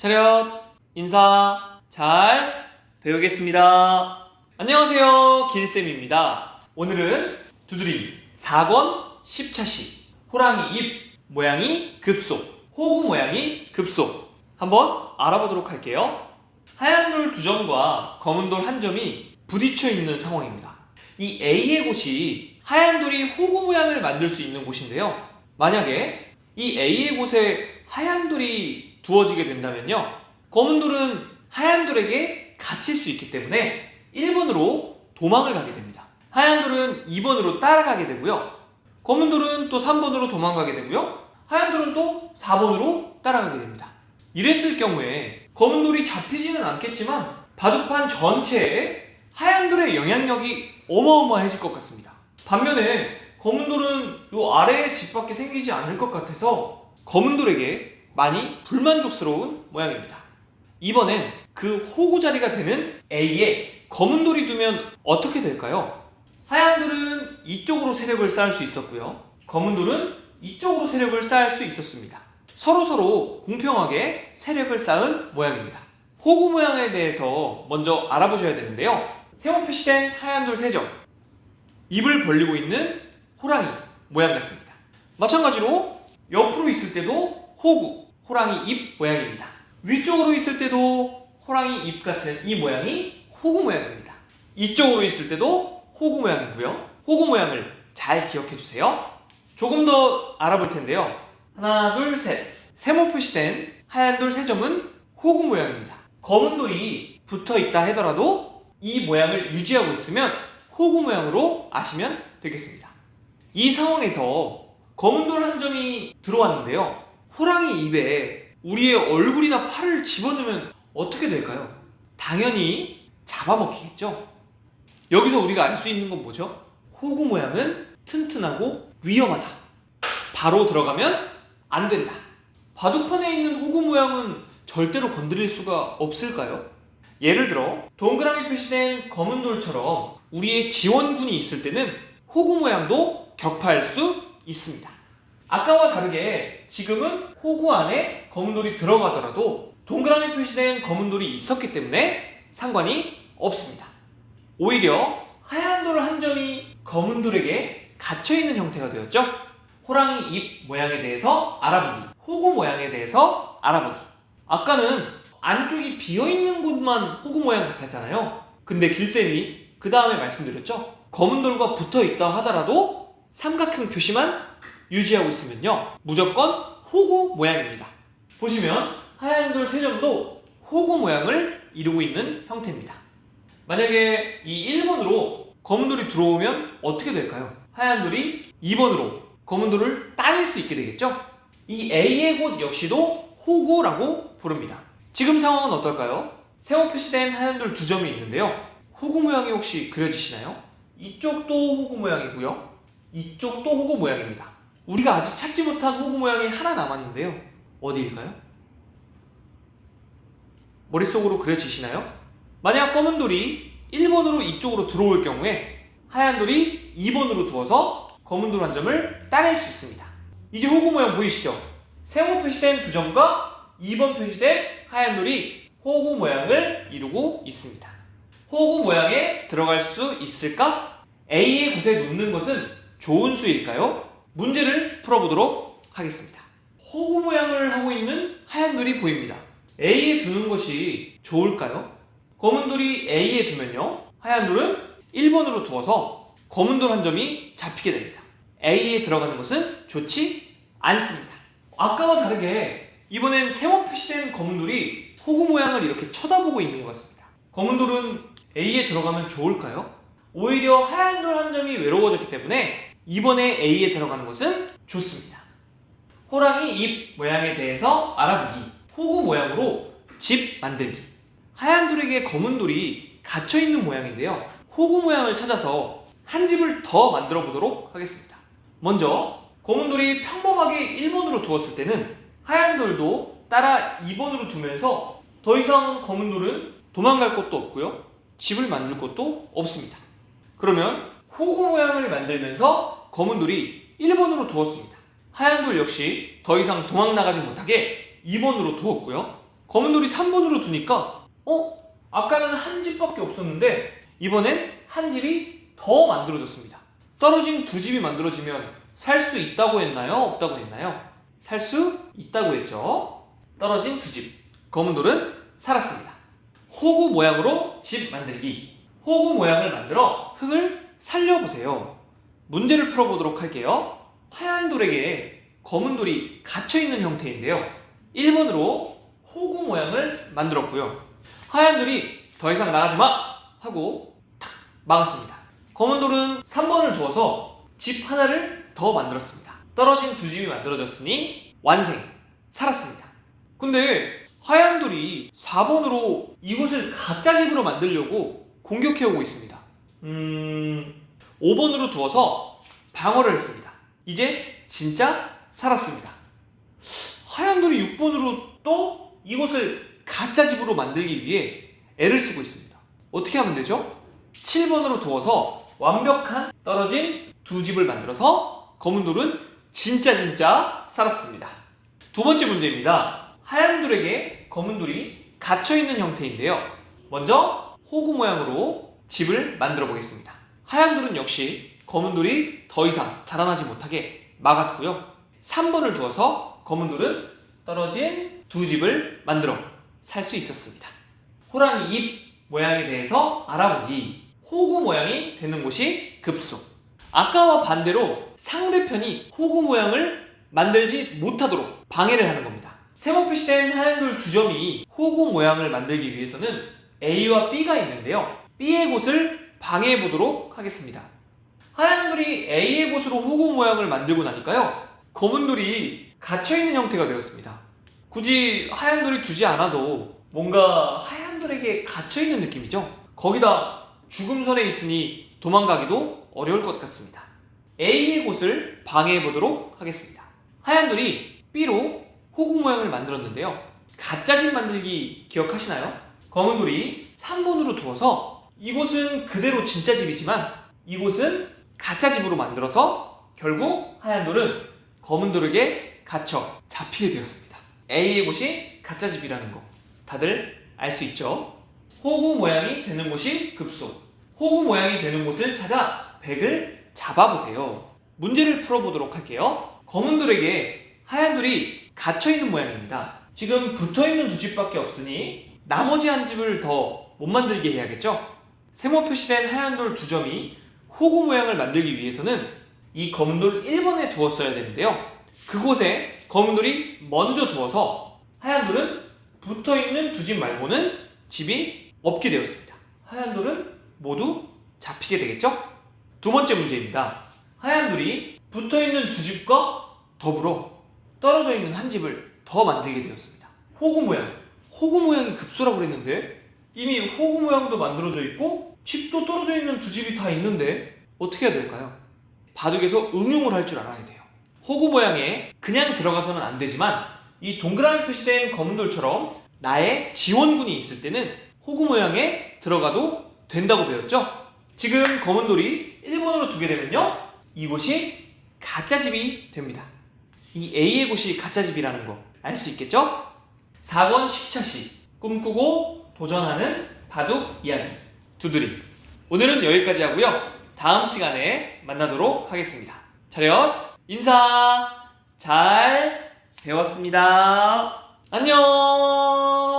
차렷, 인사, 잘 배우겠습니다. 안녕하세요, 길쌤입니다. 오늘은 두드리 4권 10차시 호랑이 입 모양이 급속, 호구 모양이 급속 한번 알아보도록 할게요. 하얀 돌 2점과 검은 돌 1점이 부딪혀 있는 상황입니다. 이 A의 곳이 하얀 돌이 호구 모양을 만들 수 있는 곳인데요. 만약에 이 A의 곳에 하얀 돌이 두어지게 된다면요, 검은 돌은 하얀 돌에게 갇힐 수 있기 때문에 1번으로 도망을 가게 됩니다. 하얀 돌은 2번으로 따라가게 되고요, 검은 돌은 또 3번으로 도망가게 되고요, 하얀 돌은 또 4번으로 따라가게 됩니다. 이랬을 경우에 검은 돌이 잡히지는 않겠지만 바둑판 전체에 하얀 돌의 영향력이 어마어마해질 것 같습니다. 반면에 검은 돌은 이 아래에 집밖에 생기지 않을 것 같아서 검은 돌에게 많이 불만족스러운 모양입니다. 이번엔 그 호구 자리가 되는 A에 검은 돌이 두면 어떻게 될까요? 하얀 돌은 이쪽으로 세력을 쌓을 수 있었고요, 검은 돌은 이쪽으로 세력을 쌓을 수 있었습니다. 서로 공평하게 세력을 쌓은 모양입니다. 호구 모양에 대해서 먼저 알아보셔야 되는데요. 세모 표시된 하얀 돌 3점, 입을 벌리고 있는 호랑이 모양 같습니다. 마찬가지로 옆으로 있을 때도 호구, 호랑이 입 모양입니다. 위쪽으로 있을 때도 호랑이 입 같은 이 모양이 호구 모양입니다. 이쪽으로 있을 때도 호구 모양이고요. 호구 모양을 잘 기억해 주세요. 조금 더 알아볼 텐데요. 하나, 둘, 셋. 세모 표시된 하얀 돌 3점은 호구 모양입니다. 검은 돌이 붙어 있다 하더라도 이 모양을 유지하고 있으면 호구 모양으로 아시면 되겠습니다. 이 상황에서 검은 돌 1점이 들어왔는데요, 호랑이 입에 우리의 얼굴이나 팔을 집어넣으면 어떻게 될까요? 당연히 잡아먹히겠죠? 여기서 우리가 알 수 있는 건 뭐죠? 호구 모양은 튼튼하고 위험하다. 바로 들어가면 안 된다. 바둑판에 있는 호구 모양은 절대로 건드릴 수가 없을까요? 예를 들어 동그라미 표시된 검은 돌처럼 우리의 지원군이 있을 때는 호구 모양도 격파할 수 있습니다. 아까와 다르게 지금은 호구 안에 검은 돌이 들어가더라도 동그라미 표시된 검은 돌이 있었기 때문에 상관이 없습니다. 오히려 하얀 돌 1점이 검은 돌에게 갇혀있는 형태가 되었죠. 호랑이 입 모양에 대해서 알아보기, 호구 모양에 대해서 알아보기. 아까는 안쪽이 비어있는 곳만 호구 모양 같았잖아요. 근데 길쌤이 그 다음에 말씀드렸죠. 검은 돌과 붙어있다 하더라도 삼각형 표시만 유지하고 있으면요, 무조건 호구 모양입니다. 보시면 하얀 돌 3점도 호구 모양을 이루고 있는 형태입니다. 만약에 이 1번으로 검은 돌이 들어오면 어떻게 될까요? 하얀 돌이 2번으로 검은 돌을 따낼 수 있게 되겠죠? 이 A의 곳 역시도 호구라고 부릅니다. 지금 상황은 어떨까요? 세모 표시된 하얀 돌 2점이 있는데요, 호구 모양이 혹시 그려지시나요? 이쪽도 호구 모양이고요, 이쪽도 호구 모양입니다. 우리가 아직 찾지 못한 호구 모양이 하나 남았는데요, 어디일까요? 머릿속으로 그려지시나요? 만약 검은 돌이 1번으로 이쪽으로 들어올 경우에 하얀 돌이 2번으로 두어서 검은 돌 1점을 따낼 수 있습니다. 이제 호구 모양 보이시죠? 세모 표시된 2점과 2번 표시된 하얀 돌이 호구 모양을 이루고 있습니다. 호구 모양에 들어갈 수 있을까? A의 곳에 놓는 것은 좋은 수일까요? 문제를 풀어보도록 하겠습니다. 호구 모양을 하고 있는 하얀 돌이 보입니다. A에 두는 것이 좋을까요? 검은 돌이 A에 두면요, 하얀 돌은 1번으로 두어서 검은 돌 1점이 잡히게 됩니다. A에 들어가는 것은 좋지 않습니다. 아까와 다르게 이번엔 세모 표시된 검은 돌이 호구 모양을 이렇게 쳐다보고 있는 것 같습니다. 검은 돌은 A에 들어가면 좋을까요? 오히려 하얀 돌 1점이 외로워졌기 때문에 이번에 A에 들어가는 것은 좋습니다. 호랑이 입 모양에 대해서 알아보기, 호구 모양으로 집 만들기. 하얀 돌에게 검은 돌이 갇혀있는 모양인데요, 호구 모양을 찾아서 한 집을 더 만들어 보도록 하겠습니다. 먼저 검은 돌이 평범하게 1번으로 두었을 때는 하얀 돌도 따라 2번으로 두면서 더 이상 검은 돌은 도망갈 곳도 없고요, 집을 만들 곳도 없습니다. 그러면 호구 모양을 만들면서 검은 돌이 1번으로 두었습니다. 하얀 돌 역시 더 이상 도망 나가지 못하게 2번으로 두었고요, 검은 돌이 3번으로 두니까 아까는 한 집밖에 없었는데 이번엔 한 집이 더 만들어졌습니다. 떨어진 두 집이 만들어지면 살 수 있다고 했나요? 없다고 했나요? 살 수 있다고 했죠. 떨어진 두 집. 검은 돌은 살았습니다. 호구 모양으로 집 만들기. 호구 모양을 만들어 흙을 살려보세요. 문제를 풀어보도록 할게요. 하얀 돌에게 검은 돌이 갇혀있는 형태인데요. 1번으로 호구 모양을 만들었고요. 하얀 돌이 더 이상 나가지 마! 하고 탁 막았습니다. 검은 돌은 3번을 두어서 집 하나를 더 만들었습니다. 떨어진 두 집이 만들어졌으니 완생! 살았습니다. 근데 하얀 돌이 4번으로 이곳을 가짜 집으로 만들려고 공격해오고 있습니다. 5번으로 두어서 방어를 했습니다. 이제 진짜 살았습니다. 하얀 돌이 6번으로 또 이곳을 가짜 집으로 만들기 위해 애를 쓰고 있습니다. 어떻게 하면 되죠? 7번으로 두어서 완벽한 떨어진 두 집을 만들어서 검은 돌은 진짜 살았습니다. 두 번째 문제입니다. 하얀 돌에게 검은 돌이 갇혀있는 형태인데요. 먼저 호구 모양으로 집을 만들어 보겠습니다. 하얀 돌은 역시 검은 돌이 더 이상 자라나지 못하게 막았고요. 3번을 두어서 검은 돌은 떨어진 두 집을 만들어 살 수 있었습니다. 호랑이 잎 모양에 대해서 알아보기. 호구 모양이 되는 곳이 급소. 아까와 반대로 상대편이 호구 모양을 만들지 못하도록 방해를 하는 겁니다. 세모 표시된 하얀 돌 두 점이 호구 모양을 만들기 위해서는 A와 B가 있는데요. B의 곳을 방해해 보도록 하겠습니다. 하얀 돌이 A의 곳으로 호구 모양을 만들고 나니까요. 검은 돌이 갇혀있는 형태가 되었습니다. 굳이 하얀 돌이 두지 않아도 뭔가 하얀 돌에게 갇혀있는 느낌이죠. 거기다 죽음선에 있으니 도망가기도 어려울 것 같습니다. A의 곳을 방해해 보도록 하겠습니다. 하얀 돌이 B로 호구 모양을 만들었는데요. 가짜 집 만들기 기억하시나요? 검은 돌이 3번으로 두어서 이곳은 그대로 진짜 집이지만 이곳은 가짜 집으로 만들어서 결국 하얀 돌은 검은 돌에게 갇혀 잡히게 되었습니다. A의 곳이 가짜 집이라는 거 다들 알 수 있죠? 호구 모양이 되는 곳이 급소. 호구 모양이 되는 곳을 찾아 백을 잡아보세요. 문제를 풀어보도록 할게요. 검은 돌에게 하얀 돌이 갇혀있는 모양입니다. 지금 붙어있는 두 집밖에 없으니 나머지 한 집을 더 못 만들게 해야겠죠? 세모 표시된 하얀 돌 두 점이 호구 모양을 만들기 위해서는 이 검은 돌 1번에 두었어야 되는데요. 그곳에 검은 돌이 먼저 두어서 하얀 돌은 붙어있는 두 집 말고는 집이 없게 되었습니다. 하얀 돌은 모두 잡히게 되겠죠? 두 번째 문제입니다. 하얀 돌이 붙어있는 두 집과 더불어 떨어져 있는 한 집을 더 만들게 되었습니다. 호구 모양. 호구 모양이 급소라고 그랬는데 이미 호구 모양도 만들어져 있고 집도 떨어져 있는 두 집이 다 있는데 어떻게 해야 될까요? 바둑에서 응용을 할 줄 알아야 돼요. 호구 모양에 그냥 들어가서는 안 되지만 이 동그라미 표시된 검은 돌처럼 나의 지원군이 있을 때는 호구 모양에 들어가도 된다고 배웠죠? 지금 검은 돌이 1번으로 두게 되면요. 이곳이 가짜집이 됩니다. 이 A의 곳이 가짜집이라는 거 알 수 있겠죠? 4권 10차시 꿈꾸고 도전하는 바둑 이야기 두드림. 오늘은 여기까지 하고요. 다음 시간에 만나도록 하겠습니다. 차렷 인사 잘 배웠습니다. 안녕.